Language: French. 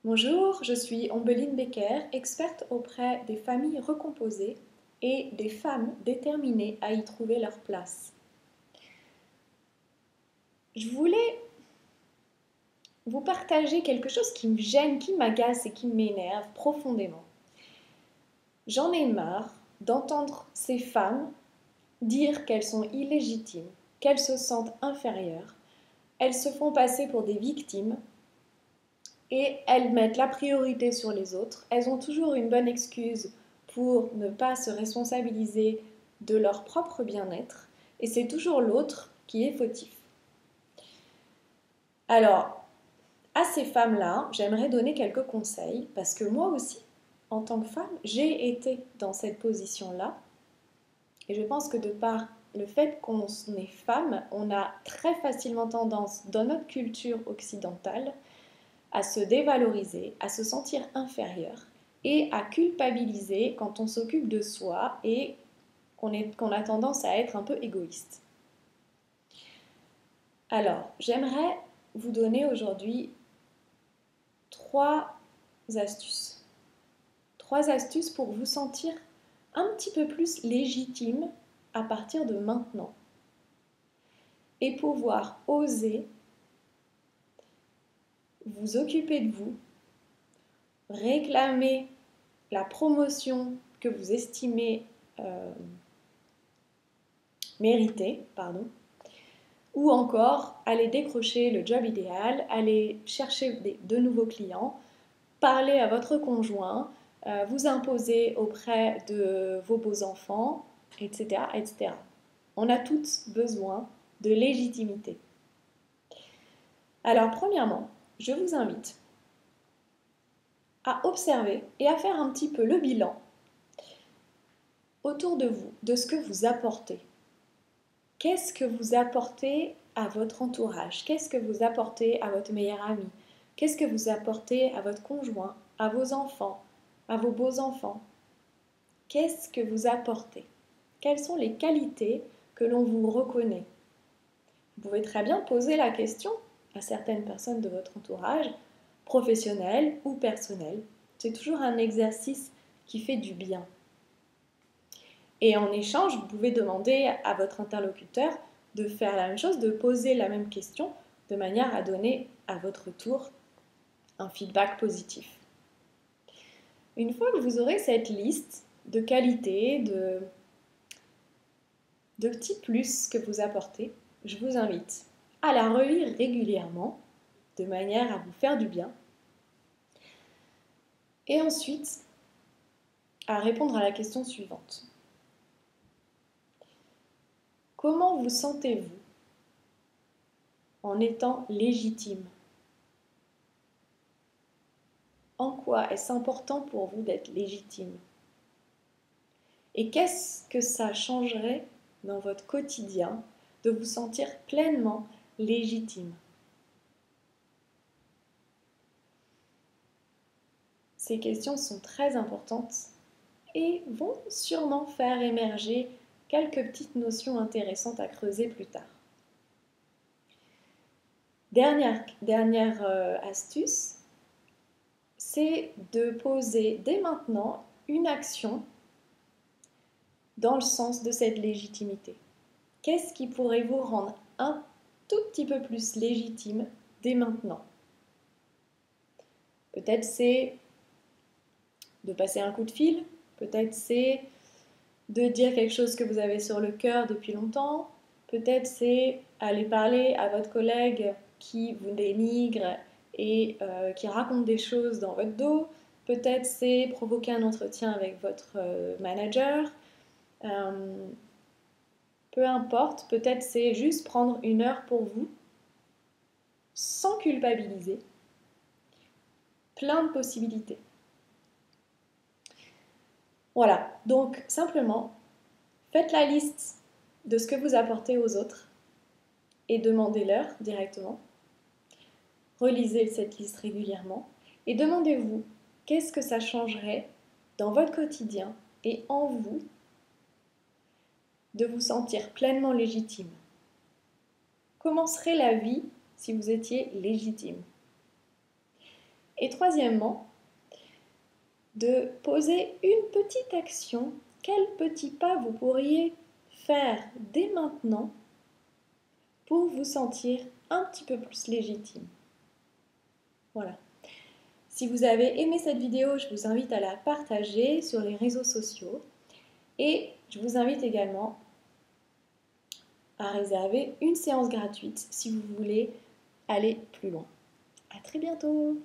Bonjour, je suis Ombeline Becker, experte auprès des familles recomposées et des femmes déterminées à y trouver leur place. Je voulais vous partager quelque chose qui me gêne, qui m'agace et qui m'énerve profondément. J'en ai marre d'entendre ces femmes dire qu'elles sont illégitimes, qu'elles se sentent inférieures, elles se font passer pour des victimes et elles mettent la priorité sur les autres. Elles ont toujours une bonne excuse pour ne pas se responsabiliser de leur propre bien-être et c'est toujours l'autre qui est fautif. Alors, à ces femmes-là, j'aimerais donner quelques conseils parce que moi aussi, en tant que femme, j'ai été dans cette position-là et je pense que de par le fait qu'on est femme, on a très facilement tendance, dans notre culture occidentale, à se dévaloriser, à se sentir inférieur et à culpabiliser quand on s'occupe de soi et qu'on a tendance à être un peu égoïste. Alors, j'aimerais vous donner aujourd'hui trois astuces. Trois astuces pour vous sentir un petit peu plus légitime à partir de maintenant et pouvoir oser vous occuper de vous, réclamer la promotion que vous estimez mériter, ou encore aller décrocher le job idéal, aller chercher de nouveaux clients, parler à votre conjoint, vous imposer auprès de vos beaux-enfants, etc., etc. On a tous besoin de légitimité. Alors, premièrement, je vous invite à observer et à faire un petit peu le bilan autour de vous, de ce que vous apportez. Qu'est-ce que vous apportez à votre entourage? Qu'est-ce que vous apportez à votre meilleur ami? Qu'est-ce que vous apportez à votre conjoint, à vos enfants, à vos beaux-enfants? Qu'est-ce que vous apportez? Quelles sont les qualités que l'on vous reconnaît? Vous pouvez très bien poser la question à certaines personnes de votre entourage, professionnel ou personnel. C'est toujours un exercice qui fait du bien. Et en échange, vous pouvez demander à votre interlocuteur de faire la même chose, de poser la même question, de manière à donner à votre tour un feedback positif. Une fois que vous aurez cette liste de qualités, de petits plus que vous apportez, je vous invite à la relire régulièrement, de manière à vous faire du bien. Et ensuite, à répondre à la question suivante. Comment vous sentez-vous en étant légitime? En quoi est-ce important pour vous d'être légitime? Et qu'est-ce que ça changerait dans votre quotidien de vous sentir pleinement légitime? Ces questions sont très importantes et vont sûrement faire émerger quelques petites notions intéressantes à creuser plus tard. Dernière astuce, c'est de poser dès maintenant une action dans le sens de cette légitimité. Qu'est-ce qui pourrait vous rendre un tout petit peu plus légitime dès maintenant? Peut-être c'est de passer un coup de fil, peut-être c'est de dire quelque chose que vous avez sur le cœur depuis longtemps, peut-être c'est aller parler à votre collègue qui vous dénigre et qui raconte des choses dans votre dos, peut-être c'est provoquer un entretien avec votre manager, peu importe, peut-être c'est juste prendre une heure pour vous, sans culpabiliser, plein de possibilités. Voilà, donc simplement, faites la liste de ce que vous apportez aux autres et demandez-leur directement. Relisez cette liste régulièrement et demandez-vous qu'est-ce que ça changerait dans votre quotidien et en vous de vous sentir pleinement légitime. Comment serait la vie si vous étiez légitime? Et troisièmement, de poser une petite action. Quel petit pas vous pourriez faire dès maintenant pour vous sentir un petit peu plus légitime? Voilà. Si vous avez aimé cette vidéo, je vous invite à la partager sur les réseaux sociaux et je vous invite également à réserver une séance gratuite si vous voulez aller plus loin. À très bientôt!